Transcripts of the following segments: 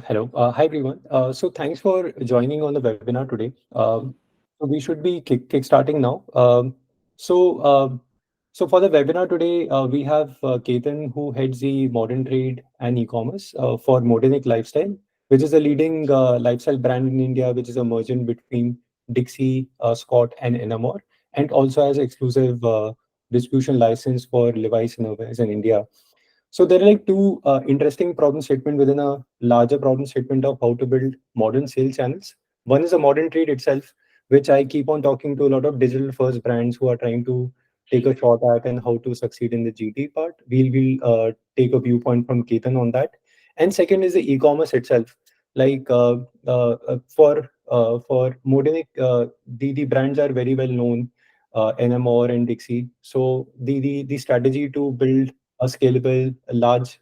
Hello. Hi, everyone. So thanks for joining on the webinar today. So we should be kickstarting now. So, so for the webinar today, we have Ketan, who heads the modern trade and e-commerce for Modenik Lifestyle, which is a leading lifestyle brand in India, which is a mergent between Dixcy, Scott, and Enamor, and also has exclusive distribution license for Levi's Innerwear in India. So there are like two interesting problem statement within a larger problem statement of how to build modern sales channels. One is a modern trade itself, which I keep on talking to a lot of digital first brands who are trying to take a shot at and how to succeed in the GT part. We'll take a viewpoint from Ketan on that. And second is the e-commerce itself. Like for Modenik, the brands are very well known, Enamor and Dixcy. So the strategy to build a scalable, large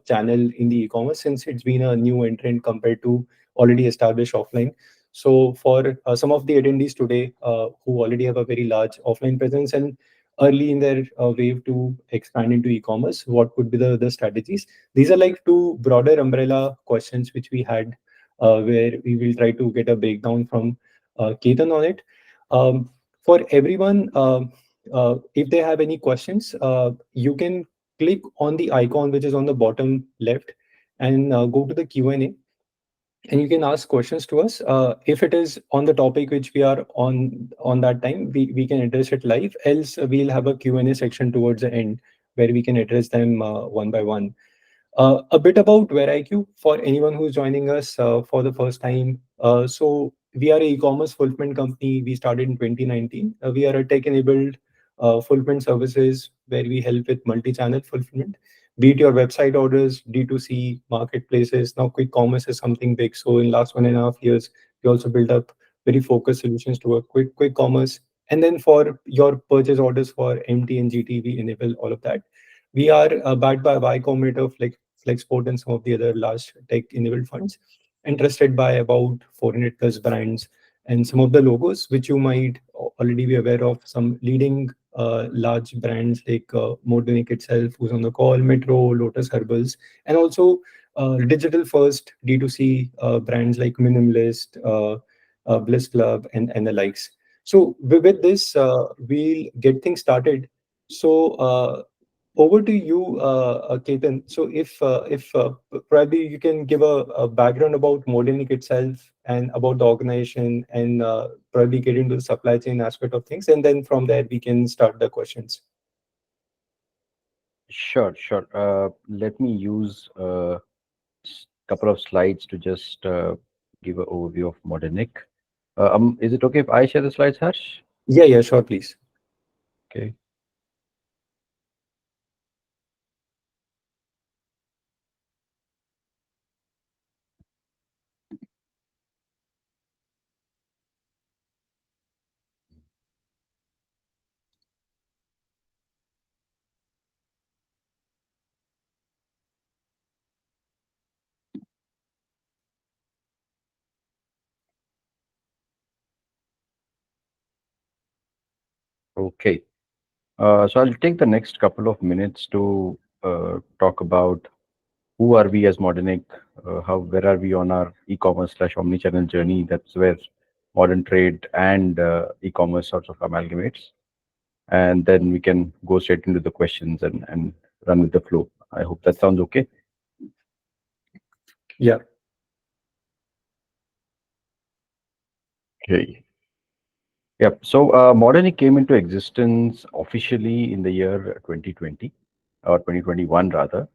channel in the e-commerce since it's been a new entrant compared to already established offline. So for some of the attendees today who already have a very large offline presence and early in their wave to expand into e-commerce, what could be the strategies? These are like two broader umbrella questions which we had where we will try to get a breakdown from Ketan on it. For everyone, if they have any questions, you can click on the icon which is on the bottom left and go to the Q&A and you can ask questions to us. If it is on the topic which we are on that time, we can address it live. Else, we'll have a Q&A section towards the end where we can address them one by one. A bit about WareIQ for anyone who's joining us for the first time. So we are an e-commerce fulfillment company. We started in 2019. We are a tech-enabled fulfillment services where we help with multi-channel fulfillment, be it your website orders, D2C, marketplaces. Now, quick commerce is something big. So in last 1.5 years, we also built up very focused solutions to a quick commerce. And then for your purchase orders for MT and GT, we enable all of that. We are backed by Y Combinator, Flexport, and some of the other large tech-enabled funds, and trusted by about 400 plus brands. And some of the logos, which you might already be aware of, some leading large brands like Modenik itself, who's on the call, Metro, Lotus Herbals, and also digital first D2C brands like Minimalist, Bliss Club, and the likes. So with this, we'll get things started. So over to you, Ketan. So if probably you can give a background about Modenik itself and about the organization and probably get into the supply chain aspect of things, and then from there we can start the questions. Sure, sure. Let me use a couple of slides to just give an overview of Modenik. Is it okay if I share the slides, Harsh? Yeah, yeah, sure, please. Okay. Okay. So I'll take the next couple of minutes to talk about who are we as Modenik, where are we on our e-commerce slash omnichannel journey. That's where modern trade and e-commerce sort of amalgamates. And then we can go straight into the questions and run with the flow. I hope that sounds okay. Yeah. Okay. Yep. So Modenik came into existence officially in the year 2020 or 2021 rather.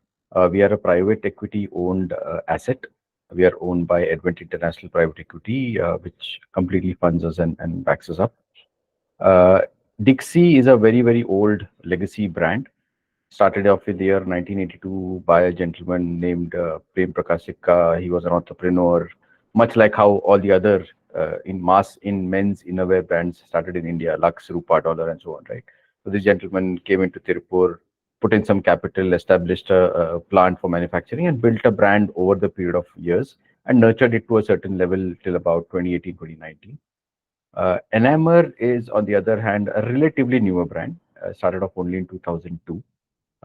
We are a private equity owned asset. We are owned by Advent International Private Equity, which completely funds us and backs us up. Uh, Dixcy is a very, very old legacy brand. Started off in the year 1982 by a gentleman named Prem Prakash Sikka. He was an entrepreneur, much like how all the other in men's innerwear brands started in India, Lux, Rupa, Dollar, and so on, right? So this gentleman came into Tirupur, put in some capital, established a plant for manufacturing, and built a brand over the period of years and nurtured it to a certain level till about 2018, 2019. Enamor is, on the other hand, a relatively newer brand, started off only in 2002.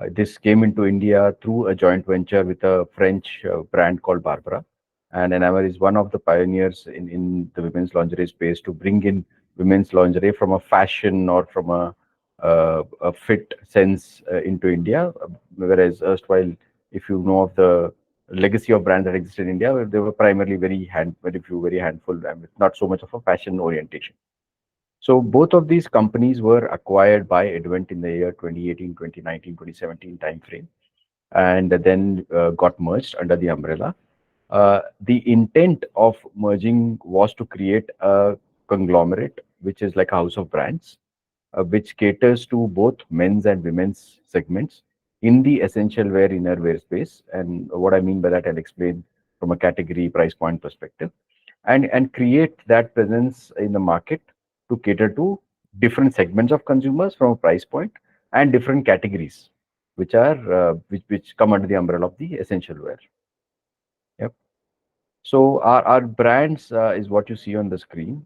This came into India through a joint venture with a French brand called Barbara. And Enamor is one of the pioneers in the women's lingerie space to bring in women's lingerie from a fashion or from a fit sense into India. Whereas erstwhile, if you know of the legacy of brands that exist in India, they were primarily very few, very handful, and with not so much of a fashion orientation. So both of these companies were acquired by Advent in the year 2018, 2019, 2017 timeframe, and then got merged under the umbrella. The intent of merging was to create a conglomerate, which is like a house of brands, which caters to both men's and women's segments in the essential wear innerwear space. And what I mean by that, I'll explain from a category price point perspective, and create that presence in the market to cater to different segments of consumers from a price point and different categories, which come under the umbrella of the essential wear. Yep. So our brands is what you see on the screen.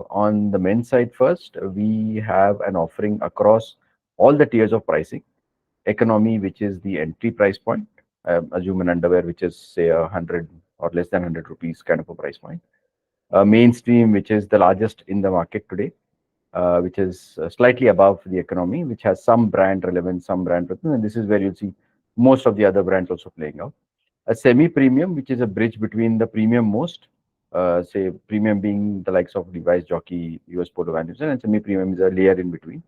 On the men's side first, we have an offering across all the tiers of pricing. Economy, which is the entry price point. Assume an underwear, which is say 100 or less than 100 rupees kind of a price point. Mainstream, which is the largest in the market today, which is slightly above the economy, which has some brand relevance, some brand presence, and this is where you'll see most of the other brands also playing out. A semi-premium, which is a bridge between the premium most, say premium being the likes of Levi's, Jockey, US Polo, Van Heusen, and semi-premium is a layer in between.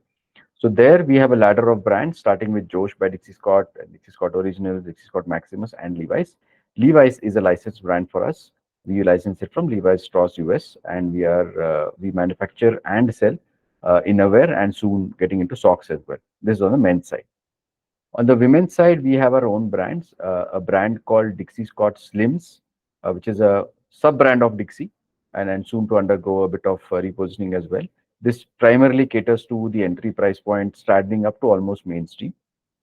So there we have a ladder of brands starting with Josh by Dixcy Scott, Dixcy Scott Original, Dixcy Scott Maximus, and Levi's. Levi's is a licensed brand for us. We license it from Levi's Strauss US, and we manufacture and sell innerwear and soon getting into socks as well. This is on the men's side. On the women's side, we have our own brands. A brand called Dixcy Scott Slimz, which is a sub brand of Dixcy, and soon to undergo a bit of repositioning as well. This primarily caters to the entry price point, straddling up to almost mainstream,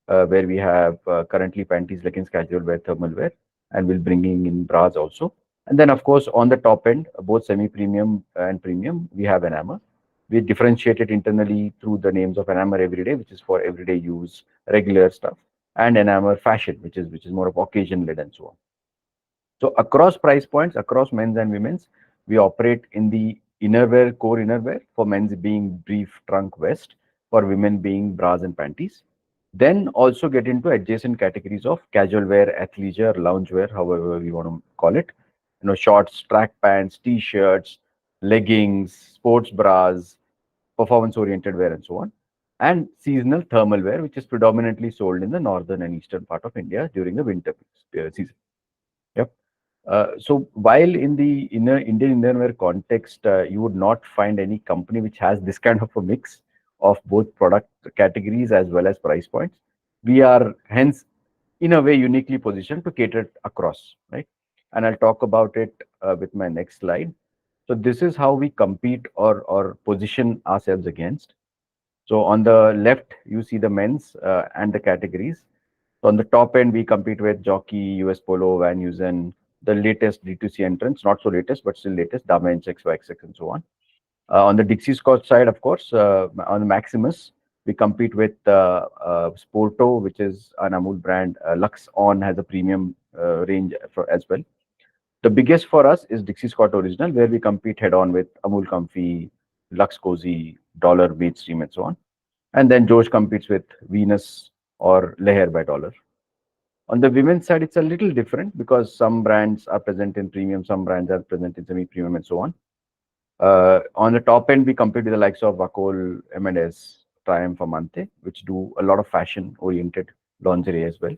where we have currently panties, leggings, casual wear, thermal wear, and we'll bringing in bras also. And then, of course, on the top end, both semi-premium and premium, we have Enamor. We differentiate it internally through the names of Enamor Everyday, which is for everyday use, regular stuff, and Enamor Fashion, which is more of occasion led and so on. So across price points, across men's and women's, we operate in the innerwear, core innerwear, for men's being brief trunk vest, for women being bras and panties. Then also get into adjacent categories of casual wear, athleisure, loungewear, however we want to call it. Shorts, track pants, t-shirts, leggings, sports bras, performance-oriented wear, and so on. And seasonal thermal wear, which is predominantly sold in the northern and eastern part of India during the winter season. Yep. So while in the Indian innerwear context, you would not find any company which has this kind of a mix of both product categories as well as price points. We are hence, in a way, uniquely positioned to cater across, right? And I'll talk about it with my next slide. So this is how we compete or position ourselves against. So on the left, you see the men's and the categories. So on the top end, we compete with Jockey, US Polo, Van Heusen, the latest D2C entrants, not so latest, but still latest, Dama XX, YXX, and so on. On the Dixcy Scott side, of course, on the Maximus, we compete with Sporto, which is an Amul brand. Lux On has a premium range as well. The biggest for us is Dixcy Scott Original, where we compete head on with Amul Comfy, Lux Cozy, Dollar Mainstream, and so on. And then Josh competes with Venus or Leher by Dollar. On the women's side, it's a little different because some brands are present in premium, some brands are present in semi-premium, and so on. On the top end, we compete with the likes of Vacol, M&S, Triumph, Amante, which do a lot of fashion-oriented lingerie as well.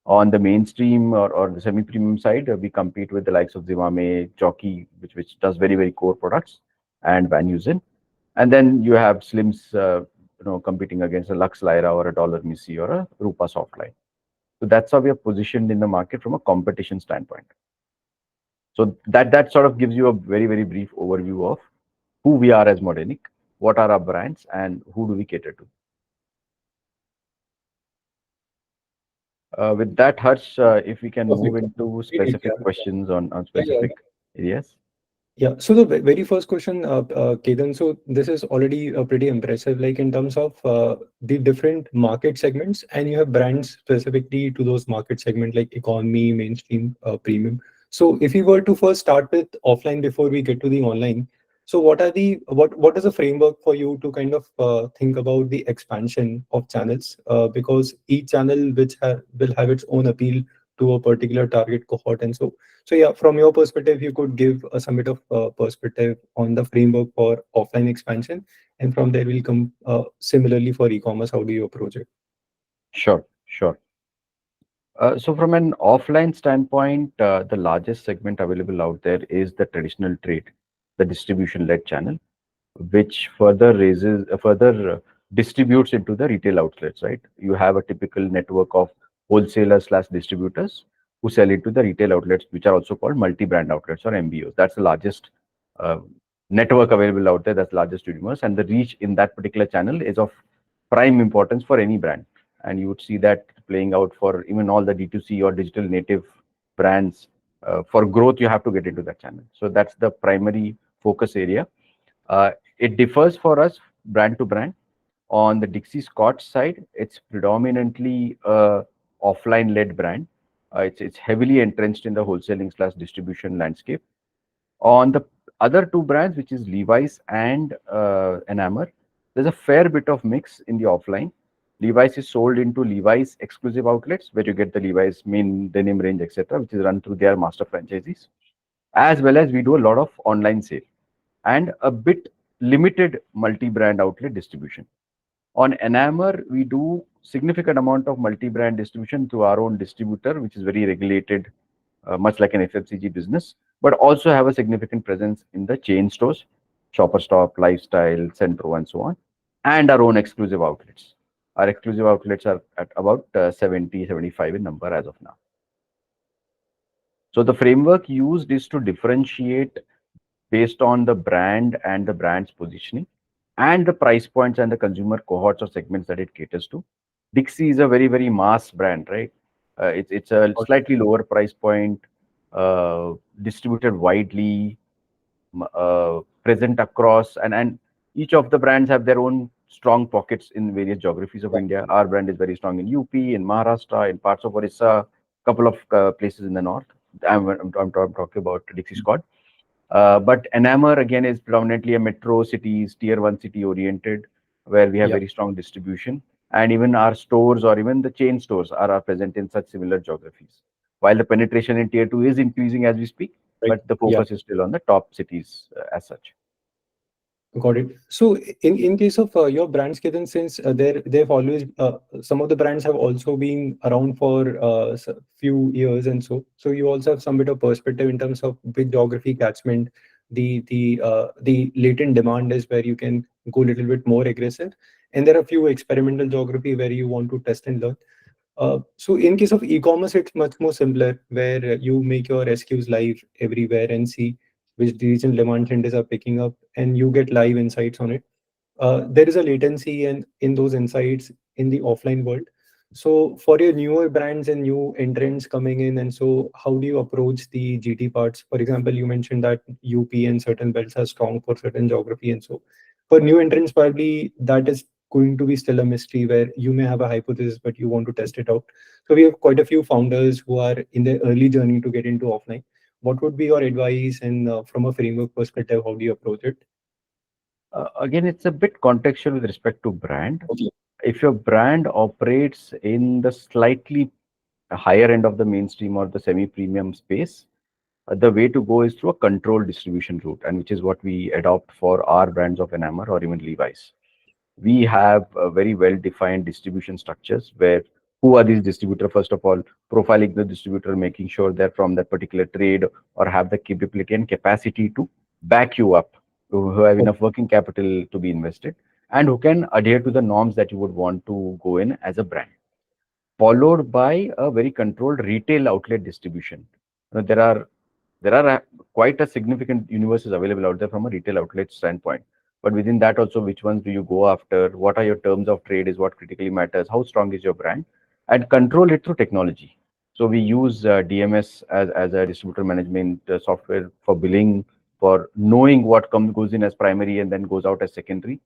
On the mainstream or the semi-premium side, we compete with the likes of Zivame, Jockey, which does very, very core products, and Van Heusen. And then you have Slimz, competing against a Lux Lyra or a Dollar Missy or a Rupa Softline. So that's how we are positioned in the market from a competition standpoint. So that sort of gives you a very, very brief overview of who we are as Modenik, what are our brands, and who do we cater to. With that, Harsh, if we can move into specific questions on specific areas. Yeah. So the very first question, Ketan, so this is already pretty impressive, like in terms of the different market segments, and you have brands specifically to those market segments like economy, mainstream, premium. So if we were to first start with offline before we get to the online, so what is the framework for you to kind of think about the expansion of channels? Because each channel will have its own appeal to a particular target cohort, and so yeah, from your perspective, you could give some bit of perspective on the framework for offline expansion, and from there we'll come similarly for e-commerce. How do you approach it? Sure, sure. So from an offline standpoint, the largest segment available out there is the traditional trade, the distribution-led channel, which further distributes into the retail outlets, right? You have a typical network of wholesalers slash distributors who sell into the retail outlets, which are also called multi-brand outlets or MBOs. That's the largest uh, network available out there. That's the largest universe, and the reach in that particular channel is of prime importance for any brand. And you would see that playing out for even all the D2C or digital native brands. For growth, you have to get into that channel. So that's the primary focus area. It differs for us brand to brand. On the Dixcy Scott side, it's predominantly a offline-led brand. It's heavily entrenched in the wholesaling slash distribution landscape. On the other two brands, which is Levi's and Enamor, there's a fair bit of mix in the offline. Levi's is sold into Levi's exclusive outlets, where you get the Levi's main denim range, etc., which is run through their master franchisees. As well as we do a lot of online sale and a bit limited multi-brand outlet distribution. On Enamor, we do significant amount of multi-brand distribution through our own distributor, which is very regulated, much like an FMCG business, but also have a significant presence in the chain stores, Shopper Stop, Lifestyle, Centro, and so on, and our own exclusive outlets. Our exclusive outlets are at about 70, 75 in number as of now. So the framework used is to differentiate based on the brand and the brand's positioning and the price points and the consumer cohorts or segments that it caters to. Dixcy is a very, very mass brand, right? It's a slightly lower price point, distributed widely, present across, and each of the brands have their own strong pockets in various geographies of India. Our brand is very strong in UP, in Maharashtra, in parts of Orissa, couple of places in the north. I'm talking about Dixcy Scott. But Enamor again is predominantly a metro cities, tier one city oriented, where we have Yeah, very strong distribution. And even our stores or even the chain stores are present in such similar geographies. While the penetration in tier two is increasing as we speak, right. but the Yeah. focus is still on the top cities as such. Got it. So in case of your brands, Ketan, since they've always some of the brands have also been around for few years, and so you also have some bit of perspective in terms of which geography catchment the latent demand is, where you can go a little bit more aggressive, and there are a few experimental geography where you want to test and learn. So in case of e-commerce, it's much more simpler, where you make your SKUs live everywhere and see which regional demand centers are picking up, and you get live insights on it. There is a latency and in those insights in the offline world. So for your newer brands and new entrants coming in, and so how do you approach the GT parts? For example, you mentioned that UP and certain belts are strong for certain geography, and so for new entrants, probably that is going to be still a mystery, where you may have a hypothesis but you want to test it out. So we have quite a few founders who are in their early journey to get into offline. What would be your advice, and from a framework perspective, how do you approach it? Again, it's a bit contextual with respect to brand. Okay. If your brand operates in the slightly higher end of the mainstream or the semi-premium space, the way to go is through a controlled distribution route, and which is what we adopt for our brands of Enamor or even Levi's. We have very well defined distribution structures where who are these distributor, first of all, profiling the distributor, making sure they're from that particular trade or have the capability and capacity to back you up, who have enough working capital to be invested, and who can adhere to the norms that you would want to go in as a brand, followed by a very controlled retail outlet distribution. There are quite a significant universes available out there from a retail outlet standpoint. But within that also, which ones do you go after? What are your terms of trade is what critically matters. How strong is your brand? And control it through technology. So we use DMS as a distributor management software for billing, for knowing what goes in as primary and then goes out as secondary.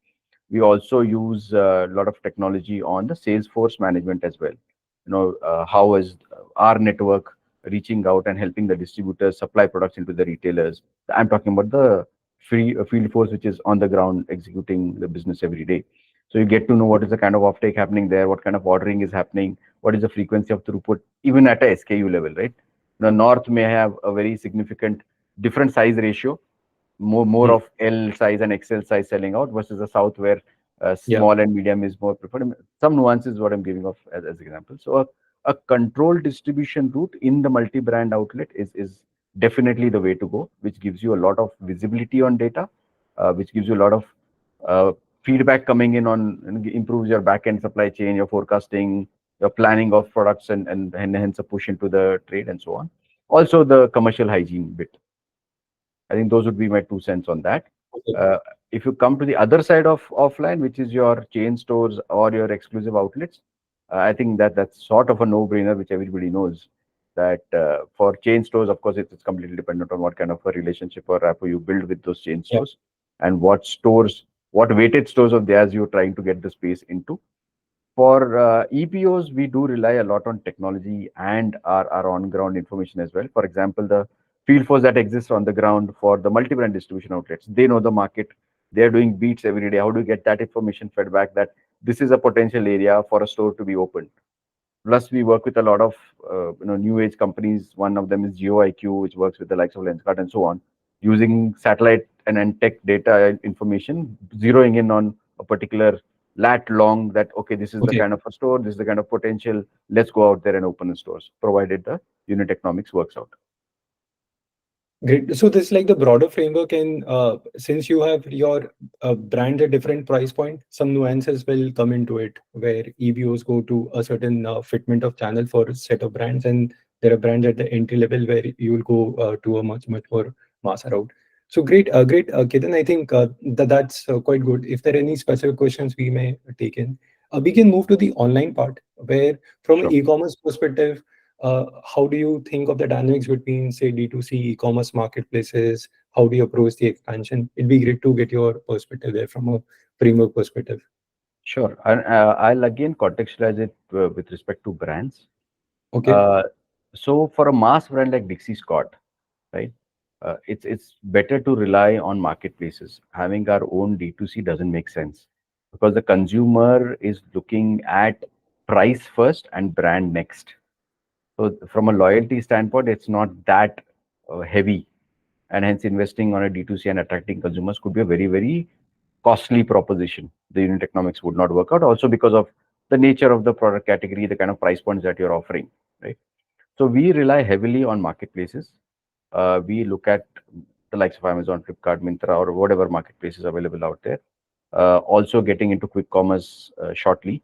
We also use a lot of technology on the Salesforce management as well. How is our network reaching out and helping the distributors supply products into the retailers. I'm talking about the free field force, which is on the ground executing the business every day. So you get to know what is the kind of offtake happening there, what kind of ordering is happening, what is the frequency of throughput, even at a SKU level, right? The north may have a very significant different size ratio, more Hmm. of L size and XL size selling out versus the south where Yeah. small and medium is more preferred. Some nuances what I'm giving of as example. So a controlled distribution route in the multi-brand outlet is definitely the way to go, which gives you a lot of visibility on data, which gives you a lot of uh, feedback coming in on improves your back-end supply chain, your forecasting, your planning of products, and hence a push into the trade and so on. Also, the commercial hygiene bit. I think those would be my 2 cents on that. Okay. Uh, if you come to the other side of offline, which is your chain stores or your exclusive outlets, I think that's sort of a no-brainer, which everybody knows. That for chain stores, of course, it's completely dependent on what kind of a relationship or rapport you build with those chain Yeah. stores, and what stores, what weighted stores of theirs you're trying to get the space into. For EPOs, we do rely a lot on technology and our on-ground information as well. For example, the field force that exists on the ground for the multi-brand distribution outlets, they know the market. They're doing beats every day. How do you get that information fed back that this is a potential area for a store to be opened? Plus, we work with a lot of new age companies. One of them is GeoIQ, which works with the likes of Lenskart and so on, using satellite and tech data information, zeroing in on a particular lat long that okay, this is the Okay. kind of a store, this is the kind of potential. Let's go out there and open the stores, provided the unit economics works out. Great. So this is like the broader framework, and since you have your brands at different price point, some nuances will come into it, where EBOs go to a certain fitment of channel for a set of brands, and there are brands at the entry level where you will go to a much more mass route. So great, Ketan. I think that's quite good. If there are any specific questions, we may take in. We can move to the online part, where from an Sure. e-commerce perspective, how do you think of the dynamics between, say, D2C e-commerce marketplaces? How do you approach the expansion? It'd be great to get your perspective there from a framework perspective. Sure. And I'll again contextualize it with respect to brands. Okay. Uh, so for a mass brand like Dixcy Scott, right? It's better to rely on marketplaces. Having our own D2C doesn't make sense because the consumer is looking at price first and brand next. So from a loyalty standpoint, it's not that heavy, and hence investing on a D2C and attracting consumers could be a very costly proposition. The unit economics would not work out. Also because of the nature of the product category, the kind of price points that you're offering, right? So we rely heavily on marketplaces. We look at the likes of Amazon, Flipkart, Myntra, or whatever marketplaces available out there. Also getting into quick commerce shortly.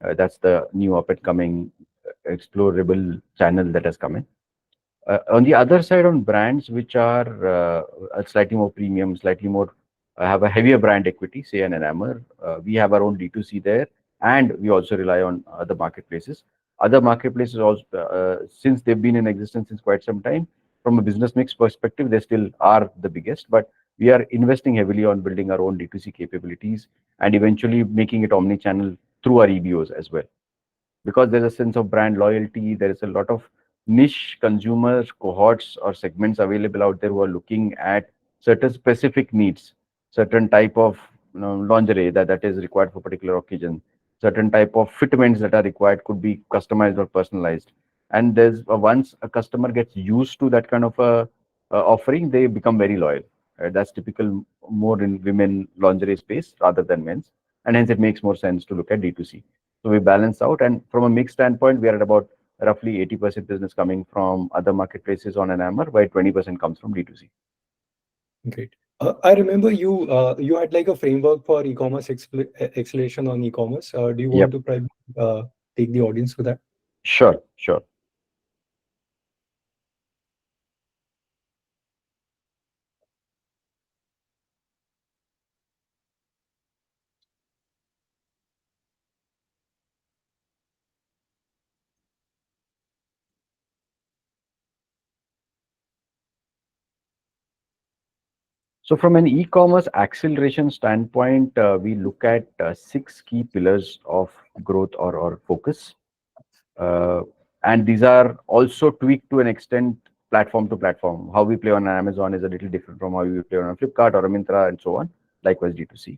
That's the new up and coming explorable channel that has come in. On the other side, on brands which are slightly more premium, slightly more have a heavier brand equity, say an Enamor, we have our own D2C there, and we also rely on other marketplaces. Other marketplaces also, since they've been in existence since quite some time, from a business mix perspective, they still are the biggest, but we are investing heavily on building our own D2C capabilities and eventually making it omni-channel through our EBOs as well, because there's a sense of brand loyalty. There is a lot of niche consumer cohorts or segments available out there who are looking at certain specific needs, certain type of lingerie that is required for particular occasion, certain type of fitments that are required could be customized or personalized. And there's once a customer gets used to that kind of a offering, they become very loyal. That's typical more in women lingerie space rather than men's, and hence it makes more sense to look at D2C. So we balance out, and from a mix standpoint, we are at about roughly 80% business coming from other marketplaces on Enamor, while 20% comes from D2C. Great. I remember you had like a framework for e-commerce acceleration on e-commerce. Do you want Yep. to probably take the audience to that? Sure, sure. So from an e-commerce acceleration standpoint, we look at 6 key pillars of growth or focus. Uh, and these are also tweaked to an extent platform to platform. How we play on Amazon is a little different from how we play on a Flipkart or a Myntra and so on. Likewise, D2C.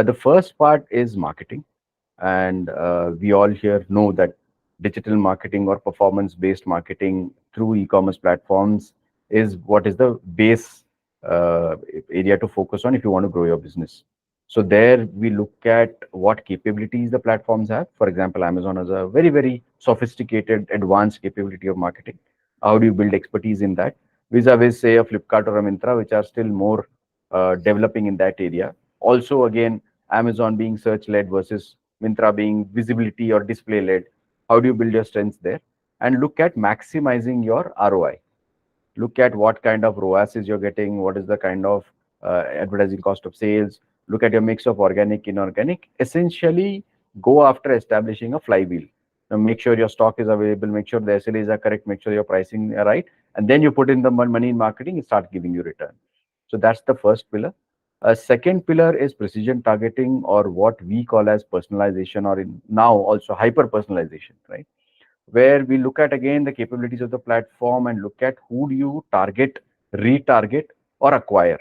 The first part is marketing, and we all here know that digital marketing or performance-based marketing through e-commerce platforms is what is the base area to focus on if you want to grow your business. So there we look at what capabilities the platforms have. For example, Amazon has a very, very sophisticated, advanced capability of marketing. How do you build expertise in that? Vis-a-vis, say, a Flipkart or a Myntra, which are still more developing in that area. Also, again, Amazon being search-led versus Myntra being visibility or display-led. How do you build your strengths there? And look at maximizing your ROI. Look at what kind of ROAS you're getting, what is the kind of advertising cost of sales, look at your mix of organic, inorganic. Essentially, go after establishing a flywheel. Now, make sure your stock is available, make sure the SLAs are correct, make sure your pricing are right, and then you put in the money in marketing, it starts giving you return. So that's the first pillar. A second pillar is precision targeting, or what we call as personalization, or in now also hyper personalization, right? Where we look at again the capabilities of the platform and look at who do you target, retarget, or acquire.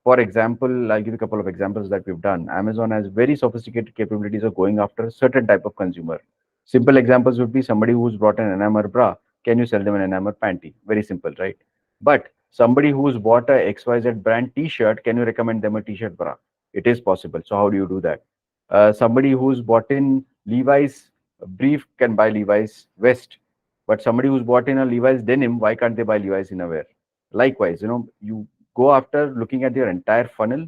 For example, I'll give you a couple of examples that we've done. Amazon has very sophisticated capabilities of going after a certain type of consumer. Simple examples would be somebody who's brought an Enamor bra. Can you sell them an Enamor panty? Very simple, right? But somebody who's bought a XYZ brand T-shirt, can you recommend them a T-shirt bra? It is possible. So how do you do that? Somebody who's bought in Levi's brief can buy Levi's vest, but somebody who's bought in a Levi's denim, why can't they buy Levi's innerwear? Likewise, you go after looking at your entire funnel,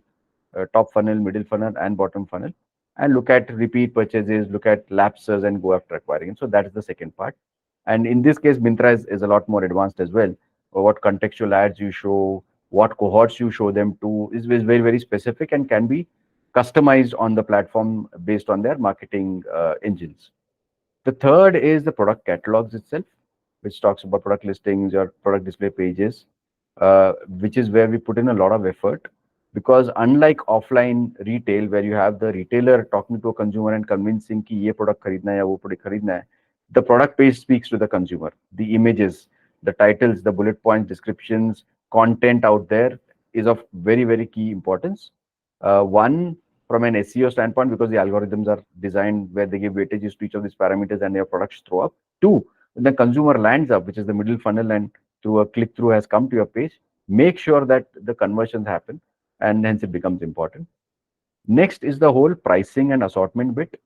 top funnel, middle funnel, and bottom funnel, and look at repeat purchases, look at lapses, and go after acquiring. So that is the second part. And in this case, Myntra is a lot more advanced as well. What contextual ads you show, what cohorts you show them to is very, very specific and can be customized on the platform based on their marketing engines. The third is the product catalogs itself, which talks about product listings or product display pages, which is where we put in a lot of effort. Because unlike offline retail, where you have the retailer talking to a consumer and convincing कि ये product खरीदना है या वो product खरीदना है, the product page speaks to the consumer. The images, the titles, the bullet points, descriptions, content out there is of very, very key importance. One, from an SEO standpoint, because the algorithms are designed where they give weightages to each of these parameters and your products throw up. Two, when the consumer lands up, which is the middle funnel, and through a click through has come to your page, make sure that the conversions happen, and hence it becomes important. Next is the whole pricing and assortment bit.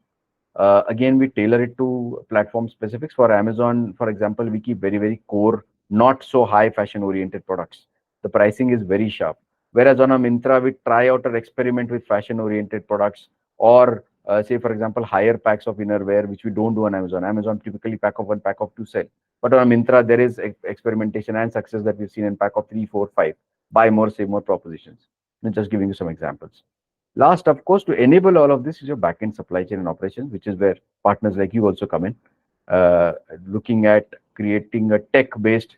Again, we tailor it to platform specifics. For Amazon, for example, we keep very, very core, not so high fashion oriented products. The pricing is very sharp. Whereas on a Myntra, we try out or experiment with fashion oriented products, or say, for example, higher packs of innerwear, which we don't do on Amazon. Amazon typically pack of one, pack of two sell. But on a Myntra, there is experimentation and success that we've seen in pack of 3, 4, 5. Buy more, save more propositions. I'm just giving you some examples. Last, of course, to enable all of this is your backend supply chain and operations, which is where partners like you also come in, looking at creating a tech-based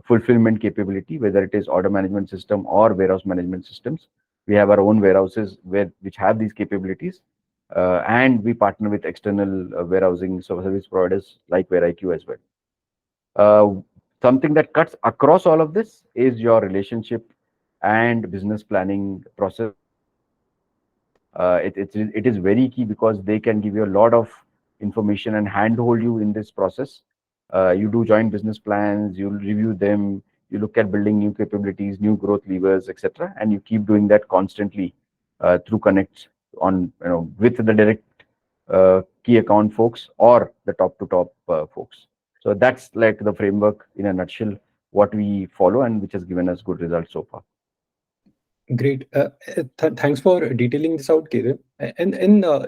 fulfillment capability, whether it is order management system or warehouse management systems. We have our own warehouses which have these capabilities, and we partner with external warehousing service providers like WareIQ as well. Something that cuts across all of this is your relationship and business planning process. It is very key because they can give you a lot of information and handhold you in this process. You do joint business plans, you review them, you look at building new capabilities, new growth levers, etc., and you keep doing that constantly through connects on with the direct key account folks or the top to top folks. So that's like the framework in a nutshell, what we follow and which has given us good results so far. Great. Thanks for detailing this out, Ketan. And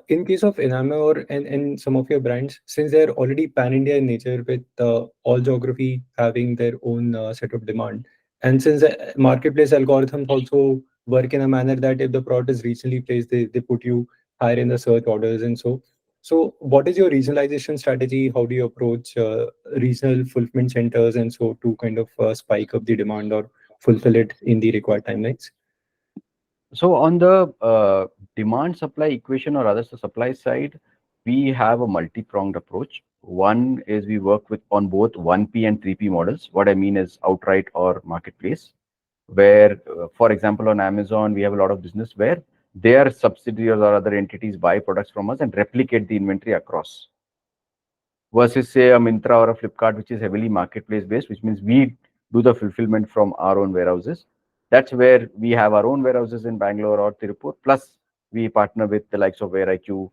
in case of Enamor and some of your brands, since they're already pan-India in nature with all geography having their own set of demand, and since the marketplace algorithms also work in a manner that if the product is regionally placed, they put you higher in the search orders and so. So what is your regionalization strategy? How do you approach regional fulfillment centers and so to kind of spike up the demand or fulfill it in the required timelines? So on the demand supply equation, or rather the supply side, we have a multi-pronged approach. One is we work with on both 1P and 3P models. What I mean is outright or marketplace, where, for example, on Amazon, we have a lot of business where their subsidiaries or other entities buy products from us and replicate the inventory across, versus say a Mintra or a Flipkart, which is heavily marketplace based, which means we do the fulfillment from our own warehouses. That's where we have our own warehouses in Bangalore or Tirupur, plus we partner with the likes of WareIQ.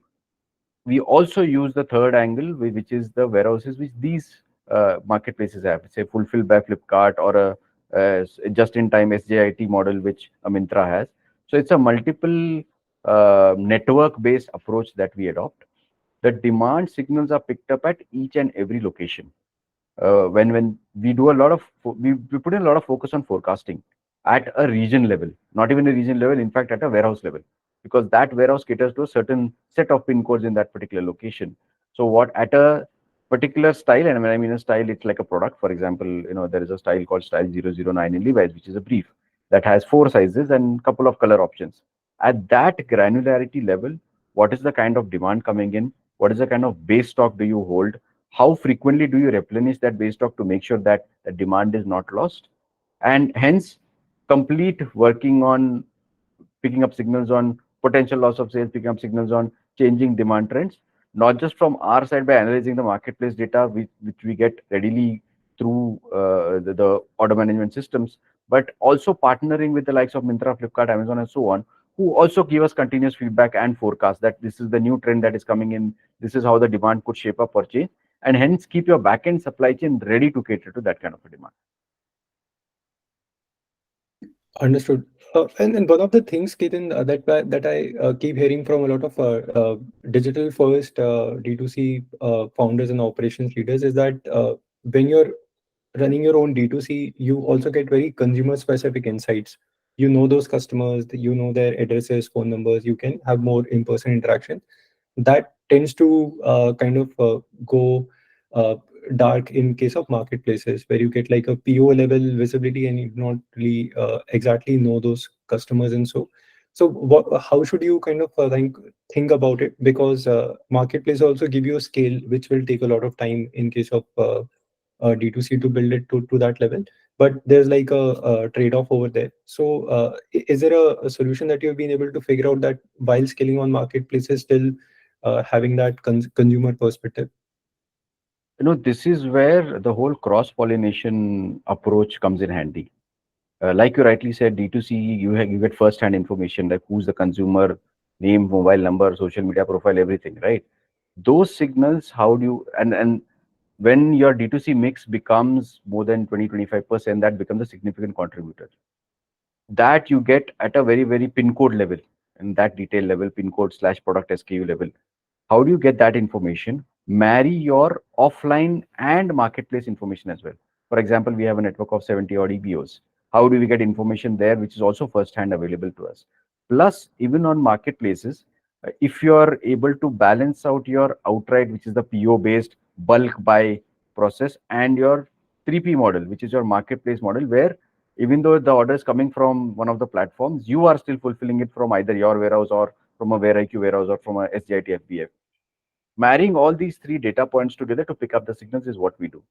We also use the third angle, which is the warehouses which these marketplaces have, say fulfilled by Flipkart or a just-in-time SJIT model which a Mintra has. So it's a multiple network-based approach that we adopt. The demand signals are picked up at each and every location. When we do a lot of we put in a lot of focus on forecasting at a region level, not even a region level, in fact at a warehouse level, because that warehouse caters to a certain set of pin codes in that particular location. So what at a particular style, and when I mean a style, it's like a product. For example, there is a style called style 009 in Levi's, which is a brief that has 4 sizes and couple of color options. At that granularity level, what is the kind of demand coming in? What is the kind of base stock do you hold? How frequently do you replenish that base stock to make sure that the demand is not lost? And hence, complete working on picking up signals on potential loss of sales, picking up signals on changing demand trends, not just from our side by analyzing the marketplace data, which we get readily through the order management systems, but also partnering with the likes of Mintra, Flipkart, Amazon, and so on, who also give us continuous feedback and forecast that this is the new trend that is coming in, this is how the demand could shape up or change, and hence keep your back-end supply chain ready to cater to that kind of a demand. Understood. And one of the things, Ketan, that I keep hearing from a lot of digital first D2C founders and operations leaders is that when you're running your own D2C, you also get very consumer specific insights. You know those customers, you know their addresses, phone numbers, you can have more in-person interaction. That tends to kind of go uh, dark in case of marketplaces where you get like a PO level visibility and you not really exactly know those customers. And how should you kind of think about it? Because marketplace also give you a scale which will take a lot of time in case of D2C to build it to that level. But there's like a trade-off over there. So is there a solution that you've been able to figure out that while scaling on marketplaces, still having that consumer perspective? This is where the whole cross-pollination approach comes in handy. Like you rightly said, D2C, you get first-hand information, like who's the consumer, name, mobile number, social media profile, everything, right? Those signals, how do you, and when your D2C mix becomes more than 20-25%, that becomes a significant contributor. That you get at a very, very pin code level, and that detail level, pin code / product SKU level. How do you get that information? Marry your offline and marketplace information as well. For example, we have a network of 70 odd EBOs. How do we get information there, which is also first hand available to us? Plus, even on marketplaces, if you are able to balance out your outright, which is the PO based bulk buy process, and your 3P model, which is your marketplace model, where even though the order is coming from one of the platforms, you are still fulfilling it from either your warehouse or from a WareIQ warehouse or from a SGIT FBA. Marrying all these three data points together to pick up the signals is what we do.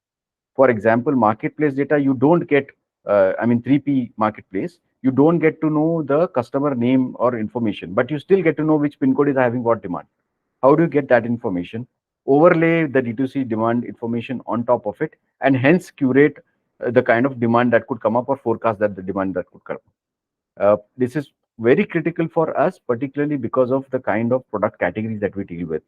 For example, marketplace data, you don't get, 3P marketplace, you don't get to know the customer name or information, but you still get to know which pin code is having what demand. How do you get that information? Overlay the D2C demand information on top of it, and hence curate the kind of demand that could come up or forecast that the demand that could come. This is very critical for us, particularly because of the kind of product categories that we deal with.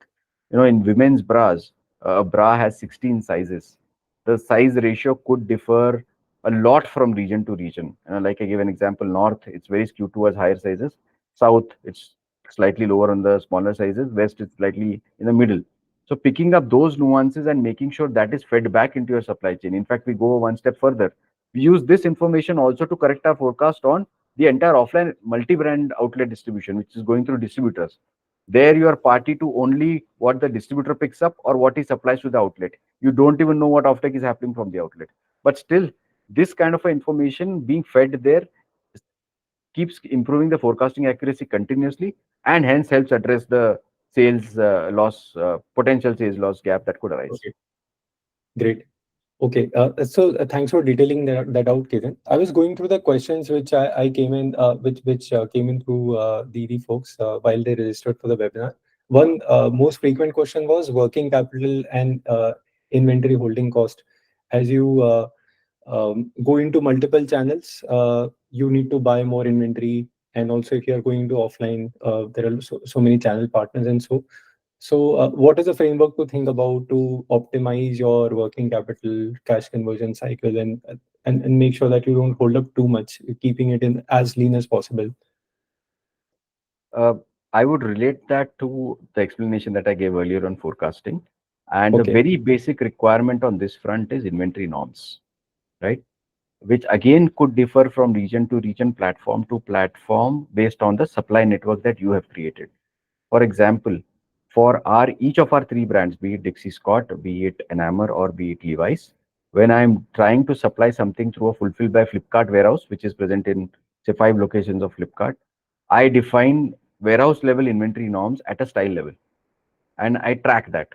In women's bras, a bra has 16 sizes. The size ratio could differ a lot from region to region. Like I gave an example, North, it's very skewed towards higher sizes. South, it's slightly lower on the smaller sizes. West, it's slightly in the middle. So picking up those nuances and making sure that is fed back into your supply chain. In fact, we go one step further. We use this information also to correct our forecast on the entire offline multi-brand outlet distribution, which is going through distributors. There you are party to only what the distributor picks up or what he supplies to the outlet. You don't even know what offtake is happening from the outlet. But still, this kind of information being fed there keeps improving the forecasting accuracy continuously, and hence helps address the sales loss, potential sales loss gap that could arise. Okay, great. Okay, thanks for detailing that out, Ketan. I was going through the questions which I came in, which came in through the folks while they registered for the webinar. One most frequent question was working capital and inventory holding cost. As you go into multiple channels, you need to buy more inventory, and also if you are going to offline, there are so many channel partners, and what is the framework to think about to optimize your working capital, cash conversion cycle, and make sure that you don't hold up too much, keeping it in as lean as possible? Uh, I would relate that to the explanation that I gave earlier on forecasting. And the Okay. very basic requirement on this front is inventory norms, right? Which again could differ from region to region, platform to platform, based on the supply network that you have created. For example, for our each of our three brands, be it Dixcy Scott, be it Enamor, or be it Levi's, when I'm trying to supply something through a fulfilled by Flipkart warehouse, which is present in say 5 locations of Flipkart, I define warehouse level inventory norms at a style level, and I track that.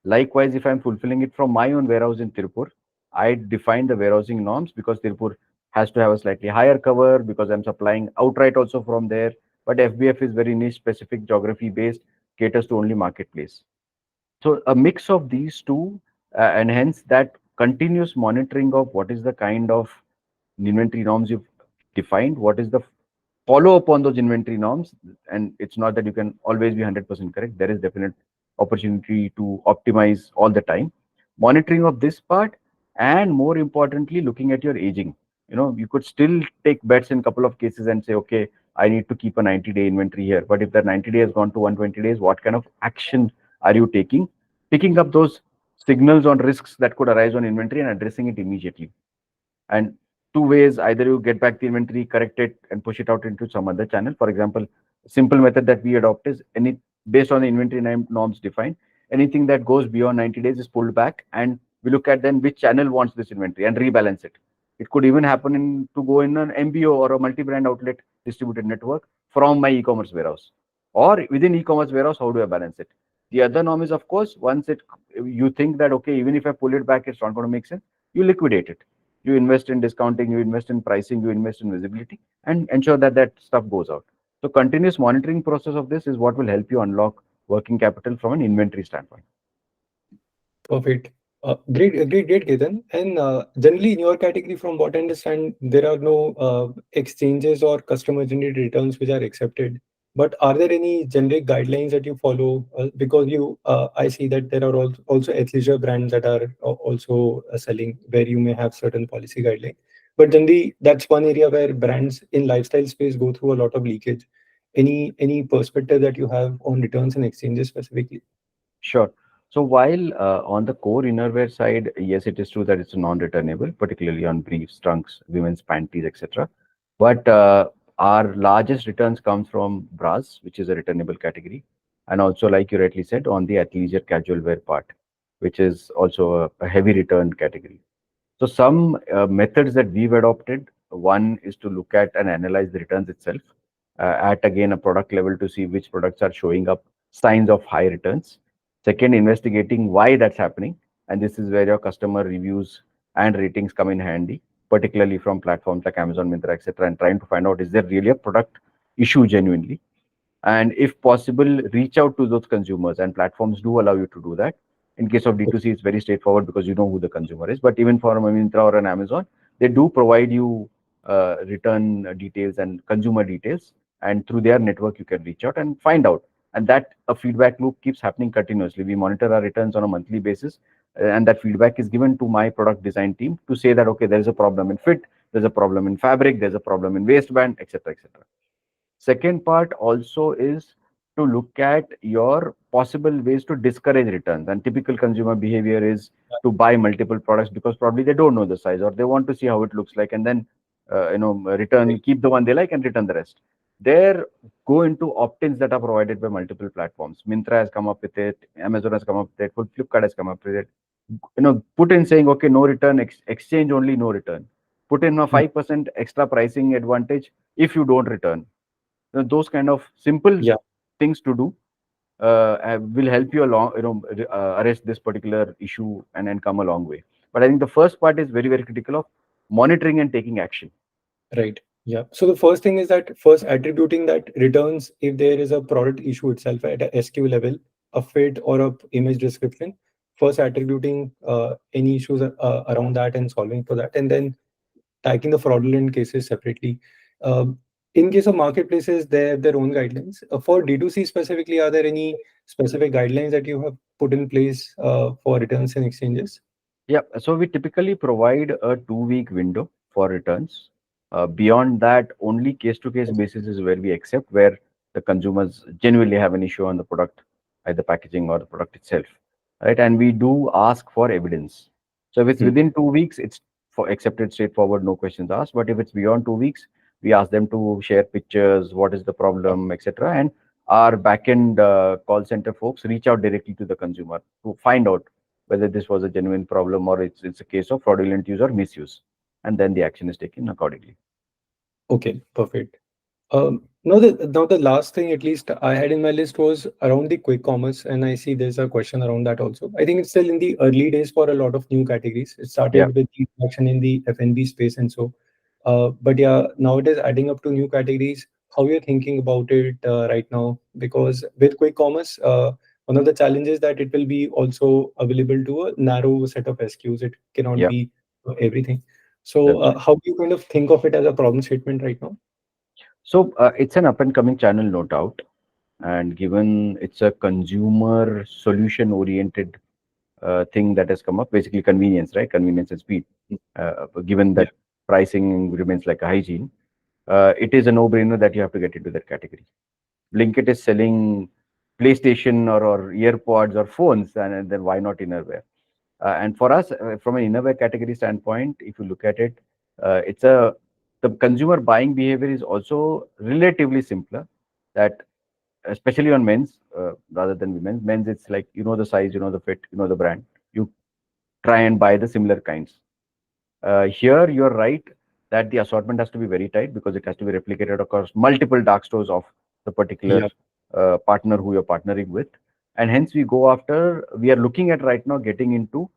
Likewise, if I'm fulfilling it from my own warehouse in Tirupur, I define the warehousing norms because Tirupur has to have a slightly higher cover because I'm supplying outright also from there. But FBF is very niche specific, geography based, caters to only marketplace. So a mix of these two, and hence that continuous monitoring of what is the kind of inventory norms you've defined, what is the follow up on those inventory norms. And it's not that you can always be 100% correct. There is definite opportunity to optimize all the time. Monitoring of this part, and more importantly, looking at your aging. You could still take bets in a couple of cases and say, okay, I need to keep a 90-day inventory here. But if that 90 days has gone to 120 days, what kind of action are you taking? Picking up those signals on risks that could arise on inventory and addressing it immediately. And two ways: either you get back the inventory, correct it, and push it out into some other channel. For example, a simple method that we adopt is any based on the inventory norms defined, anything that goes beyond 90 days is pulled back, and we look at then which channel wants this inventory and rebalance it. It could even happen to go in an MBO or a multi-brand outlet distributed network from my e-commerce warehouse, or within e-commerce warehouse. How do I balance it? The other norm is, of course, once you think that okay, even if I pull it back, it's not going to make sense, you liquidate it. You invest in discounting, you invest in pricing, you invest in visibility, and ensure that that stuff goes out. So continuous monitoring process of this is what will help you unlock working capital from an inventory standpoint. Perfect. Great, Ketan. And generally, in your category, from what I understand, there are no exchanges or customer-generated returns which are accepted. But are there any generic guidelines that you follow? Because I see that there are also athleisure brands that are also selling where you may have certain policy guidelines. But generally, that's one area where brands in lifestyle space go through a lot of leakage. Any perspective that you have on returns and exchanges specifically? Sure. So while on the core innerwear side, yes, it is true that it's non-returnable, particularly on briefs, trunks, women's panties, etc. But our largest returns comes from bras, which is a returnable category, and also, like you rightly said, on the athleisure casual wear part, which is also a heavy return category. So some methods that we've adopted, one is to look at and analyze the returns itself at again a product level to see which products are showing up signs of high returns. Second, investigating why that's happening. And this is where your customer reviews and ratings come in handy, particularly from platforms like Amazon, Myntra, etc., and trying to find out, is there really a product issue genuinely? And if possible, reach out to those consumers, and platforms do allow you to do that. In case of D2C, it's very straightforward because you know who the consumer is. But even for a Myntra or an Amazon, they do provide you return details and consumer details, and through their network you can reach out and find out. And that a feedback loop keeps happening continuously. We monitor our returns on a monthly basis, and that feedback is given to my product design team to say that okay, there is a problem in fit, there's a problem in fabric, there's a problem in waistband, etc., etc. Second part also is to look at your possible ways to discourage returns. And typical consumer behavior is to buy multiple products because probably they don't know the size or they want to see how it looks like, and then return, keep the one they like and return the rest. There go into opt-ins that are provided by multiple platforms. Myntra has come up with it, Amazon has come up with it, Flipkart has come up with it. Put in saying okay, no return, exchange only, no return. Put in a 5% extra pricing advantage if you don't return. Those kind of simple Yeah. things to do will help you along, arrest this particular issue and come a long way. But I think the first part is very, very critical of monitoring and taking action. Right. Yeah. So the first thing is that first attributing that returns if there is a product issue itself at a SKU level, a fit or a image description. First attributing any issues around that and solving for that, and then tackling the fraudulent cases separately. Um, in case of marketplaces, they have their own guidelines. For D2C specifically, are there any specific guidelines that you have put in place for returns and exchanges? Yeah, so we typically provide a 2-week window for returns. Beyond that, only case-to-case basis is where we accept, where the consumers genuinely have an issue on the product, either packaging or the product itself, right? And we do ask for evidence. So if it's Hmm. within 2 weeks, it's for accepted, straightforward, no questions asked. But if it's beyond 2 weeks, we ask them to share pictures, what is the problem, etc. And our backend call center folks reach out directly to the consumer to find out whether this was a genuine problem or it's a case of fraudulent use or misuse, and then the action is taken accordingly. Okay, perfect. Now the last thing at least I had in my list was around the quick commerce, and I see there's a question around that also. I think it's still in the early days for a lot of new categories. It Yeah, started with the action in the F&B space and so, but yeah, now it is adding up to new categories. How you're thinking about it right now? Because with quick commerce, one of the challenges that it will be also available to a narrow set of SKUs. It cannot yeah, be everything. So, that's right. how do you kind of think of it as a problem statement right now? So it's an up and coming channel, no doubt. And given it's a consumer solution oriented thing that has come up, basically convenience, right? Convenience and speed. Given Yeah. that pricing remains like a hygiene, it is a no brainer that you have to get into that category. Blinkit is selling PlayStation or earpods or phones, and then why not innerwear? And for us, from an innerwear category standpoint, if you look at it, it's a the consumer buying behavior is also relatively simpler. That especially on men's rather than women's. Men's, it's like the size, the fit, the brand. You try and buy the similar kinds. Here, you're right that the assortment has to be very tight because it has to be replicated across multiple dark stores of the particular Yeah. partner who you're partnering with. And hence, we are looking at right now getting into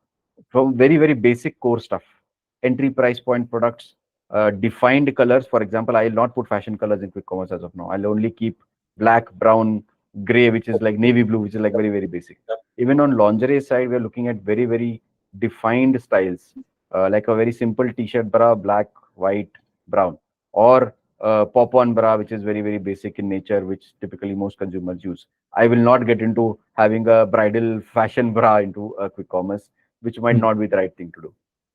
from very, very basic core stuff, entry price point products, defined colors. For example, I'll not put fashion colors in quick commerce as of now. I'll only keep black, brown, gray, which is like navy blue, which is like very, very basic. Even on lingerie side, we're looking at very, very defined styles, like a very simple t-shirt bra, black, white, brown, or pop-on bra, which is very, very basic in nature, which typically most consumers use. I will not get into having a bridal fashion bra into a quick commerce, which might Mm. not be the right thing to do.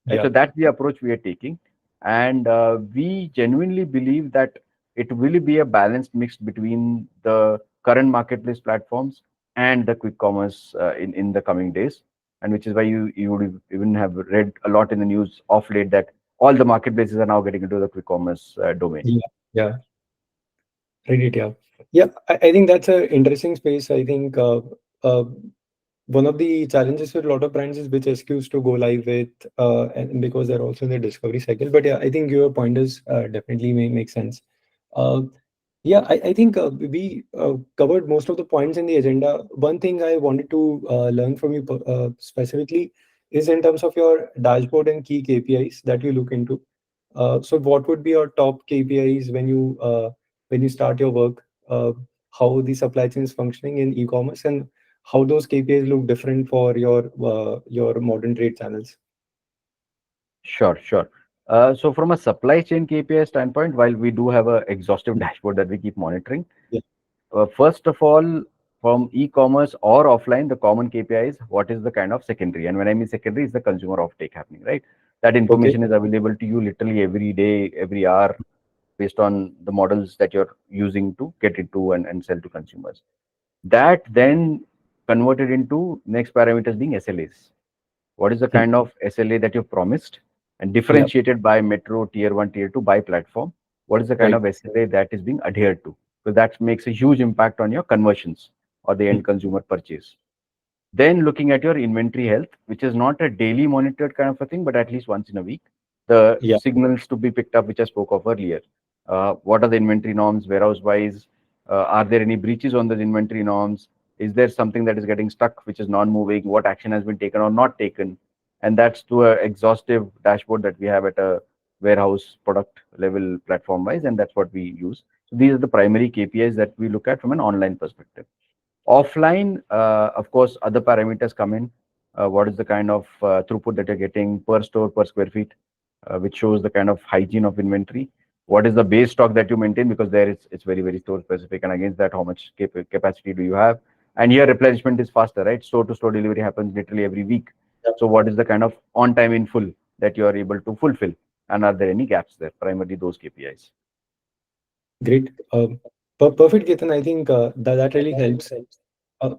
Right? So Yeah. that's the approach we are taking, and we genuinely believe that it will be a balanced mix between the current marketplace platforms and the quick commerce in the coming days, and which is why you would even have read a lot in the news of late that all the marketplaces are now getting into the quick commerce domain. Yeah. Yeah. Reddit. Yeah. Yeah. I think that's an interesting space. I think uh, one of the challenges with a lot of brands is which SKUs to go live with, and because they're also in the discovery cycle. But yeah, I think your pointers definitely make sense. Uh, Yeah, I think we covered most of the points in the agenda. One thing I wanted to learn from you specifically is in terms of your dashboard and key KPIs that you look into. So, what would be your top KPIs when you start your work? How the supply chain is functioning in e-commerce, and how those KPIs look different for your modern trade channels? Sure, sure. So from a supply chain KPI standpoint, while we do have a exhaustive dashboard that we keep monitoring, Yeah. first of all, from e-commerce or offline, the common KPI is what is the kind of secondary. And when I mean secondary, is the consumer offtake happening, right? That Okay. information is available to you literally every day, every hour, based on the models that you're using to get into and sell to consumers. That then converted into next parameters being SLAs. What is the Hmm. kind of SLA that you've promised and Yeah. differentiated by metro, tier one, tier two, by platform? What is the kind Right. of SLA that is being adhered to? So that makes a huge impact on your conversions or the Hmm. end consumer purchase. Then looking at your inventory health, which is not a daily monitored kind of a thing, but at least once in a week, the Yeah. signals to be picked up, which I spoke of earlier. What are the inventory norms, warehouse wise? Are there any breaches on those inventory norms? Is there something that is getting stuck, which is non-moving? What action has been taken or not taken? And that's to a exhaustive dashboard that we have at a warehouse product level platform wise, and that's what we use. So these are the primary KPIs that we look at from an online perspective. Offline, of course, other parameters come in. What is the kind of throughput that you're getting per store, per square feet, which shows the kind of hygiene of inventory. What is the base stock that you maintain? Because there it's very, very store specific. And against that, how much capacity do you have? And here replenishment is faster, right? Store to store delivery happens literally every week. So what is the kind of on time in full that you are able to fulfill? And are there any gaps there? Primarily those KPIs. Great. Perfect, Ketan. I think that really helps. Uh,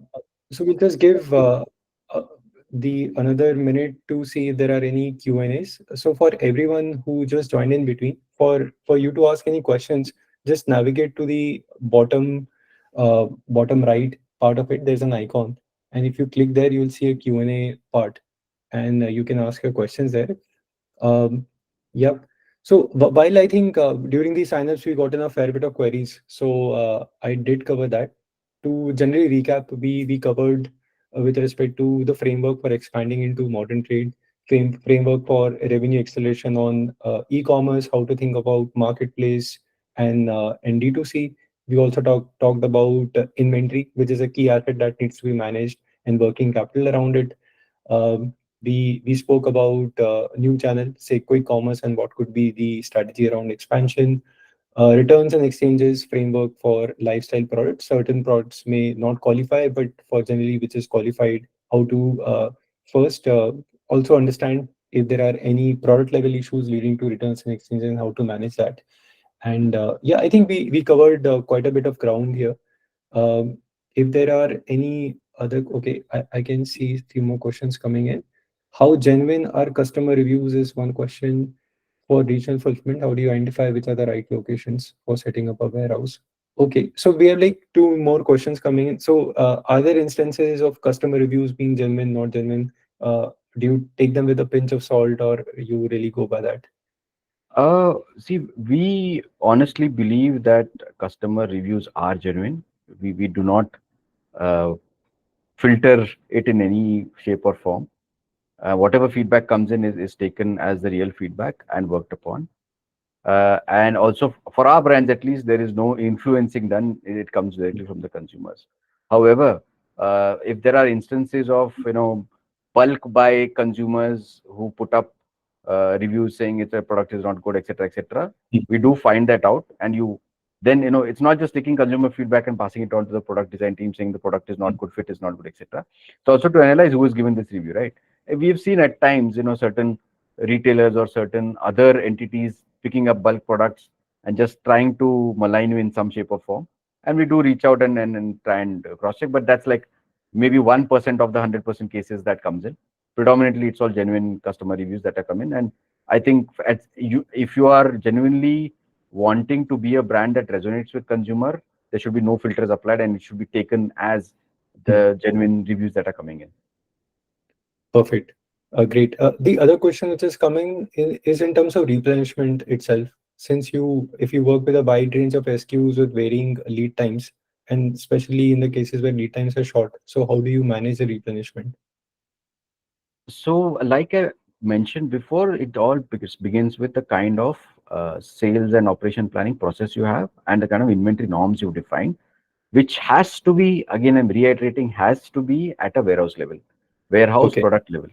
so we'll just give uh, the another minute to see if there are any Q&As. So for everyone who just joined in between, for you to ask any questions, just navigate to the bottom right part of it. There's an icon, and if you click there, you'll see a Q&A part, and you can ask your questions there. Um, yep. So while I think during the signups we got in a fair bit of queries, so I did cover that. To generally recap, we covered with respect to the framework for expanding into modern trade, framework for revenue acceleration on e-commerce, how to think about marketplace and D2C. We also talked about inventory, which is a key asset that needs to be managed, and working capital around it. Um, we spoke about new channel, say quick commerce, and what could be the strategy around expansion. Returns and exchanges framework for lifestyle products. Certain products may not qualify, but for generally which is qualified, how to first also understand if there are any product level issues leading to returns and exchanges and how to manage that. And yeah, I think we covered quite a bit of ground here. If there are any other, okay, I can see a few more questions coming in. How genuine are customer reviews is one question. For regional fulfillment, how do you identify which are the right locations for setting up a warehouse? Okay, so we have like two more questions coming in. So, are there instances of customer reviews being genuine, not genuine? Do you take them with a pinch of salt, or you really go by that? See, we honestly believe that customer reviews are genuine. We do not uh, filter it in any shape or form. Whatever feedback comes in is taken as the real feedback and worked upon. And also for our brands, at least, there is no influencing done. It comes directly from the consumers. However, if there are instances of bulk buy consumers who put up reviews saying it's a product is not good, etc., etc., we do find that out, and then it's not just taking consumer feedback and passing it on to the product design team saying the product is not good, fit is not good, etc. It's also to analyze who is given this review, right? We have seen at times certain retailers or certain other entities picking up bulk products and just trying to malign you in some shape or form. And we do reach out and try and cross check, but that's like maybe 1% of the 100% cases that comes in. Predominantly, it's all genuine customer reviews that are coming. And I think if you are genuinely wanting to be a brand that resonates with consumer, there should be no filters applied, and it should be taken as the genuine reviews that are coming in. Perfect. Great. The other question which is coming is in terms of replenishment itself. Since if you work with a wide range of SKUs with varying lead times, and especially in the cases where lead times are short, so how do you manage the replenishment? So, like I mentioned before, it all begins with the kind of sales and operation planning process you have and the kind of inventory norms you define, which has to be, again, I'm reiterating, has to be at a warehouse level, warehouse Okay. product level,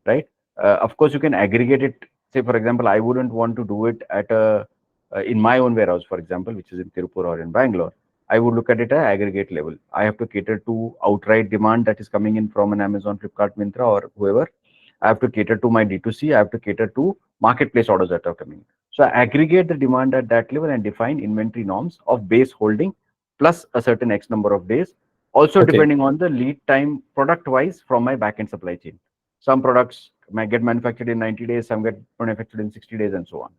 right? Of course, you can aggregate it. Say, for example, I wouldn't want to do it at in my own warehouse, for example, which is in Tirupur or in Bangalore. I would look at it at aggregate level. I have to cater to outright demand that is coming in from an Amazon, Flipkart, Myntra, or whoever. I have to cater to my D2C. I have to cater to marketplace orders that are coming. So I aggregate the demand at that level and define inventory norms of base holding plus a certain X number of days, also Okay. depending on the lead time product wise from my backend supply chain. Some products might get manufactured in 90 days, some get manufactured in 60 days, and so on.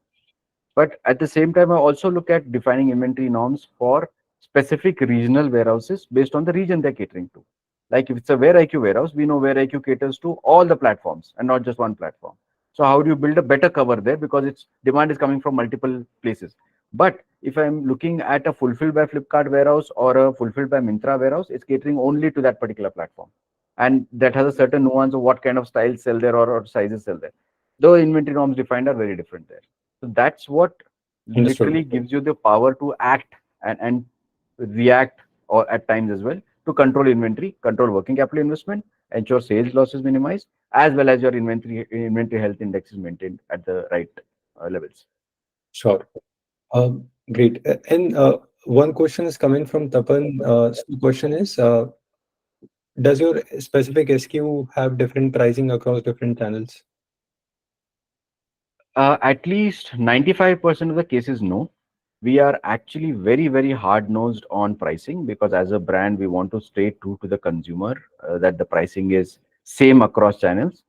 But at the same time, I also look at defining inventory norms for specific regional warehouses based on the region they're catering to. Like if it's a WareIQ warehouse, we know WareIQ caters to all the platforms and not just one platform. So how do you build a better cover there, because its demand is coming from multiple places? But if I'm looking at a fulfilled by Flipkart warehouse or a fulfilled by Myntra warehouse, it's catering only to that particular platform. And that has a certain nuance of what kind of styles sell there, or sizes sell there. Though inventory norms defined are very different there. So that's what Understood. literally gives you the power to act and react, or at times as well, to control inventory, control working capital investment, ensure sales losses minimized, as well as your inventory health index is maintained at the right levels. Sure. Great. And one question is coming from Tapan. So the question is, does your specific SKU have different pricing across different channels? At least 95% of the cases, no. We are actually very, very hard nosed on pricing, because as a brand, we want to stay true to the consumer, that the pricing is same across channels.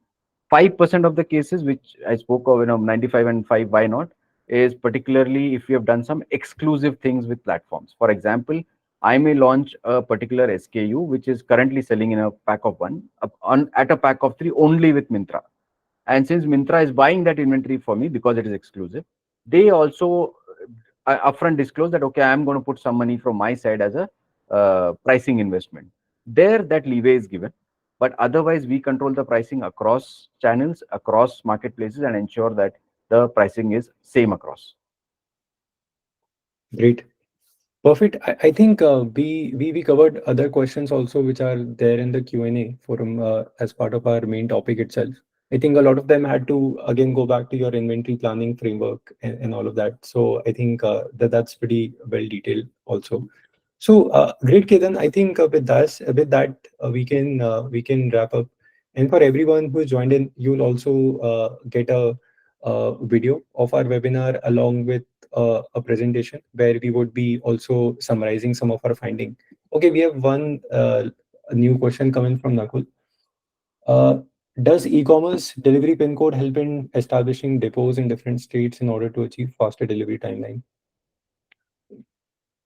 5% of the cases, which I spoke of, 95 and 5, why not? Is particularly if we have done some exclusive things with platforms. For example, I may launch a particular SKU which is currently selling in a pack of one, at a pack of three only with Mintra. And since Mintra is buying that inventory for me because it is exclusive, they also upfront disclose that, okay, I'm going to put some money from my side as a pricing investment. There, that leeway is given. But otherwise, we control the pricing across channels, across marketplaces, and ensure that the pricing is same across. Great. Perfect. I think we covered other questions also, which are there in the Q&A forum as part of our main topic itself. I think a lot of them had to again go back to your inventory planning framework and all of that. So I think that's pretty well detailed also. So great, Ketan. I think with that we can wrap up. And for everyone who joined in, you'll also get a video of our webinar along with a presentation where we would be also summarizing some of our finding. Okay, we have one a new question coming from Nakul. Uh, does e-commerce delivery pin code help in establishing depots in different states in order to achieve faster delivery timeline?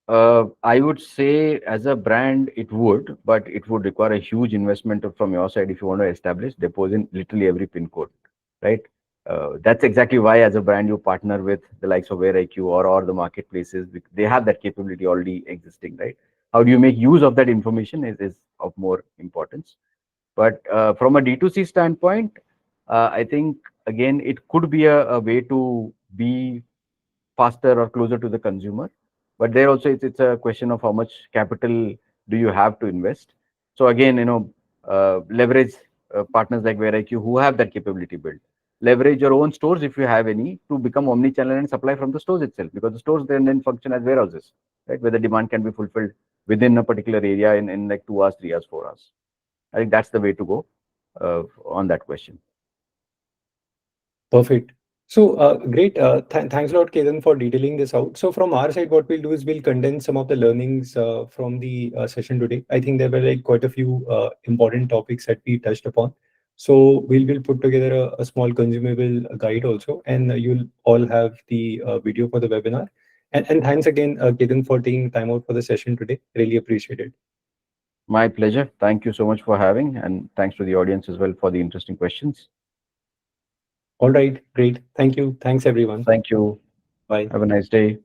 I would say as a brand, it would, but it would require a huge investment from your side if you want to establish depots in literally every pin code, right? That's exactly why, as a brand, you partner with the likes of WareIQ or the marketplaces. They have that capability already existing, right? How do you make use of that information is of more importance. But from a D2C standpoint, I think, again, it could be a way to be faster or closer to the consumer. But there also, it's a question of how much capital do you have to invest. So again, leverage partners like WareIQ who have that capability built. Leverage your own stores if you have any to become omni-channel and supply from the stores itself, because the stores then function as warehouses, right? Where the demand can be fulfilled within a particular area in like 2 hours, 3 hours, 4 hours. I think that's the way to go on that question. Perfect. So, great. Thanks a lot, Ketan, for detailing this out. So, from our side, what we'll do is we'll condense some of the learnings from the session today. I think there were like quite a few important topics that we touched upon. So, we'll put together a small consumable guide also, and you'll all have the video for the webinar. And thanks again, Ketan, for taking time out for the session today. Really appreciate it. My pleasure. Thank you so much for having, and thanks to the audience as well for the interesting questions. All right, great. Thank you. Thanks, everyone. Thank you. Bye. Have a nice day.